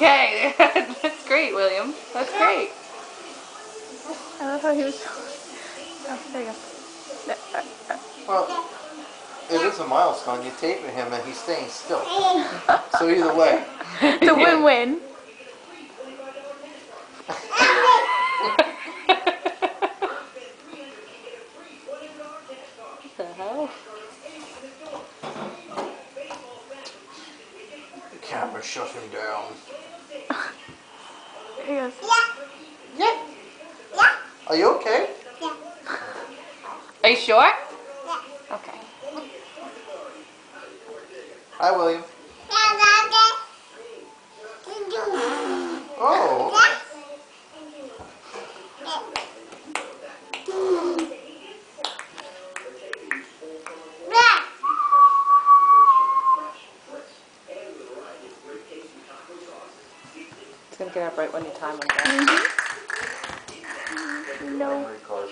Okay, that's great, William. That's great. I love how he was. Oh, there you go. Well, it is a milestone. You're taping him and he's staying still. So either way. It's a win-win. The hell? The camera shut him down. There he goes. Yeah. Are you okay? Are you sure? Okay. Hi, William. Oh. It's gonna get up right when your time runs out. No. Memory card.